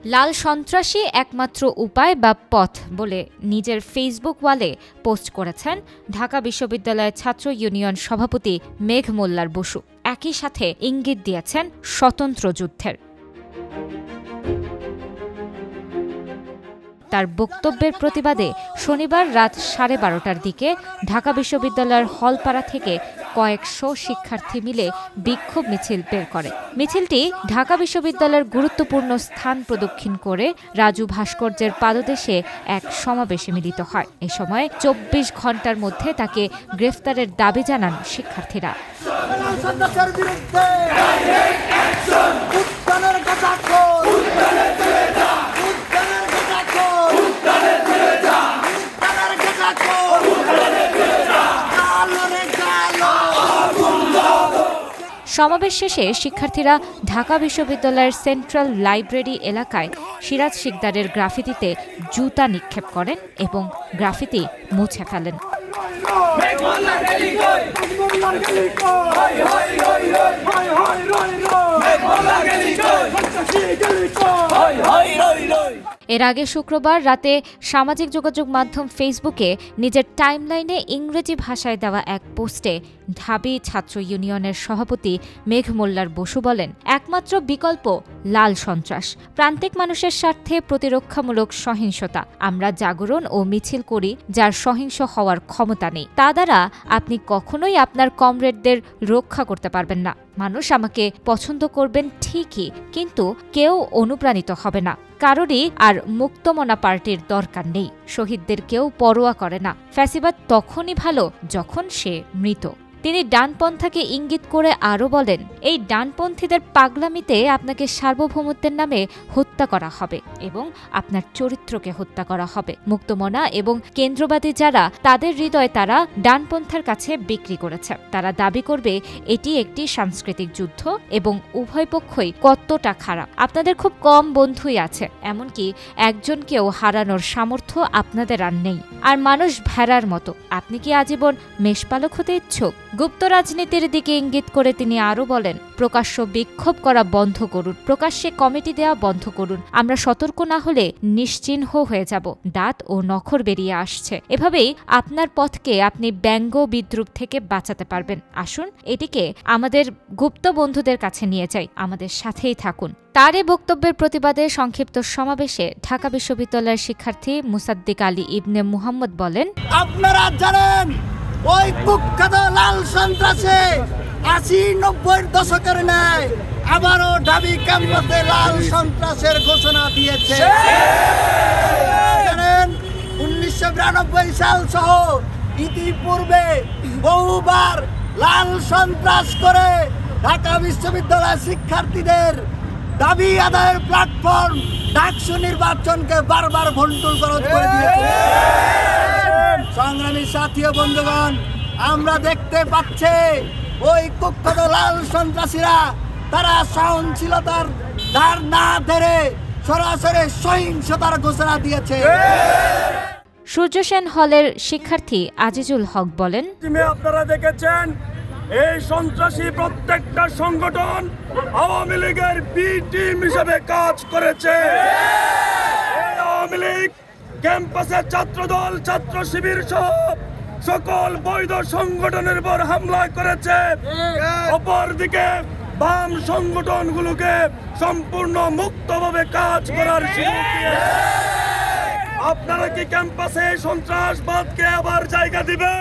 লাল সন্ত্রাসী একমাত্র উপায় বা পথ বলে নিজের ফেসবুক ওয়ালে পোস্ট করেছেন ঢাকা বিশ্ববিদ্যালয়ের ছাত্র ইউনিয়ন সভাপতি মেঘ মোল্লার বসু। একই সাথে ইঙ্গিত দিয়েছেন স্বতন্ত্র যুদ্ধের। তার বক্তব্যের প্রতিবাদে শনিবার রাত 12:30টার দিকে ঢাকা বিশ্ববিদ্যালয়ের হলপাড়া থেকে কয়েকশো শিক্ষার্থী মিলে বিক্ষোভ মিছিল বের করে। মিছিলটি ঢাকা বিশ্ববিদ্যালয়ের গুরুত্বপূর্ণ স্থান প্রদক্ষিণ করে রাজু ভাস্কর্যের পাদদেশে এক সমাবেশে মিলিত হয়। এ সময় 24 ঘণ্টার মধ্যে তাকে গ্রেফতারের দাবি জানান শিক্ষার্থীরা। সমাবেশ শেষে শিক্ষার্থীরা ঢাকা বিশ্ববিদ্যালয়ের সেন্ট্রাল লাইব্রেরি এলাকায় সিরাজ শিকদারের গ্রাফিতিতে জুতা নিক্ষেপ করেন এবং গ্রাফিতি মুছে ফেলেন। এর আগে শুক্রবার রাতে সামাজিক যোগাযোগ মাধ্যম ফেসবুকে নিজের টাইমলাইনে ইংরেজি ভাষায় দেওয়া এক পোস্টে ঢাবি ছাত্র ইউনিয়নের সভাপতি মেঘ মোল্লার বসু বলেন, একমাত্র বিকল্প লাল সন্ত্রাস, প্রান্তিক মানুষের স্বার্থে প্রতিরক্ষামূলক সহিংসতা। আমরা জাগরণ ও মিছিল করি যার সহিংস হওয়ার ক্ষমতা নেই। তা দ্বারা আপনি কখনোই আপনার কমরেডদের রক্ষা করতে পারবেন না। মানুষ আমাকে পছন্দ করবেন ঠিকই, কিন্তু কেউ অনুপ্রাণিত হবে না। কারোরই আর মুক্তমনা পার্টির দরকার নেই। শহীদদের কেউ পরোয়া করে না। ফ্যাসিবাদ তখনই ভালো যখন সে মৃত। তিনি ডানপন্থাকে ইঙ্গিত করে আরও বলেন, এই ডানপন্থীদের পাগলামিতে আপনাকে সার্বভৌমত্বের নামে হত্যা করা হবে এবং আপনার চরিত্রকে হত্যা করা হবে। মুক্তমনা এবং কেন্দ্রবাদী যারা, তাদের হৃদয় তারা ডানপন্থার কাছে বিক্রি করেছে। তারা দাবি করবে এটি একটি সাংস্কৃতিক যুদ্ধ এবং উভয় পক্ষই কতটা খারাপ। আপনাদের খুব কম বন্ধুই আছে, এমনকি একজনকেও হারানোর সামর্থ্য আপনাদের আর নেই। আর মানুষ ভেড়ার মতো। আপনি কি আজীবন মেষপালক হতে ইচ্ছুক? গুপ্ত রাজনীতির দিকে ইঙ্গিত করে তিনি আরও বলেন, প্রকাশ্য বিক্ষোভ করা বন্ধ করুন, প্রকাশ্যে কমিটি দেওয়া বন্ধ করুন। আমরা সতর্ক না হলে নিশ্চিহ্ন হয়ে যাব। দাঁত ও নখর বেরিয়ে আসছে। এভাবেই আপনার পথকে আপনি ব্যঙ্গ বিদ্রুপ থেকে বাঁচাতে পারবেন। আসুন এটিকে আমাদের গুপ্ত বন্ধুদের কাছে নিয়ে যাই, আমাদের সাথেই থাকুন। তার এই বক্তব্যের প্রতিবাদে সংক্ষিপ্ত সমাবেশে ঢাকা বিশ্ববিদ্যালয়ের শিক্ষার্থী মুসাদ্দিক আলী ইবনে মুহাম্মদ বলেন, আপনারা জানেন ওই কুখ্যাত লাল সন্ত্রাসে 80-90 দশকের ন্যায় আবারও ঢাবি ক্যাম্পাসে লাল সন্ত্রাসের ঘোষণা দিয়েছে। জানেন 1992 সাল সহ ইতিপূর্বে বহুবার লাল সন্ত্রাস করে ঢাকা বিশ্ববিদ্যালয়ের শিক্ষার্থীদের দাবি আদায়ের প্ল্যাটফর্ম ডাকসু নির্বাচনকে বারবার ভণ্ডুল করে দিয়েছে। সংগ্রামী সাথী ও বন্ধুগণ, আমরা দেখতে পাচ্ছি ওই কুখ্যাত লাল সন্ত্রাসীরা তারা সহনশীলতার ধার না ধরে সরাসরি সহিংসতার ঘোষণা দিয়েছে। সূর্য সেন হলের শিক্ষার্থী আজিজুল হক বলেন, আপনারা দেখেছেন এই সন্ত্রাসী প্রত্যেকটা সংগঠন আওয়ামী লীগের বি টিম হিসেবে কাজ করেছে। আওয়ামী লীগ ক্যাম্পাসের ছাত্রদল, ছাত্র শিবির সহ সকল বৈধ সংগঠনের উপর হামলা করেছে। অপরদিকে বাম সংগঠনগুলোকে সম্পূর্ণ মুক্তভাবে কাজ করার সুযোগ দিয়েছে। আপনারা কি ক্যাম্পাসে সন্ত্রাসবাদকে আবার জায়গা দিবে?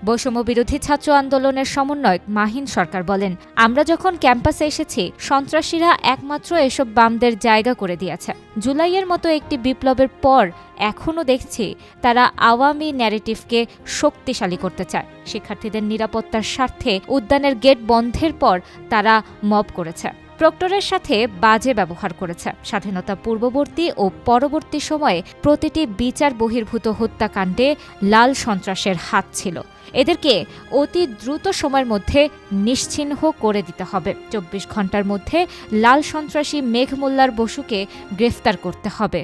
বৈষম্য বিরোধী ছাত্র আন্দোলনের সমন্বয়ক মাহিন সরকার বলেন, আমরা যখন ক্যাম্পাসে এসেছি সন্ত্রাসীরা একমাত্র এসব বামদের জায়গা করে দিয়েছে। জুলাইয়ের মতো একটি বিপ্লবের পর এখনও দেখছি তারা আওয়ামী ন্যারেটিভকে শক্তিশালী করতে চায়। শিক্ষার্থীদের নিরাপত্তার স্বার্থে উদ্যানের গেট বন্ধের পর তারা মব করেছে, প্রক্টরের সাথে বাজে ব্যবহার করেছে। স্বাধীনতা পূর্ববর্তী ও পরবর্তী সময়ে প্রতিটি বিচার বহির্ভূত হত্যাকাণ্ডে লাল সন্ত্রাসের হাত ছিল। এদেরকে অতি দ্রুত সময়ের মধ্যে নিশ্চিহ্ন করে দিতে হবে। 24 ঘণ্টার মধ্যে লাল সন্ত্রাসী মেঘ মোল্লার বসুকে গ্রেফতার করতে হবে।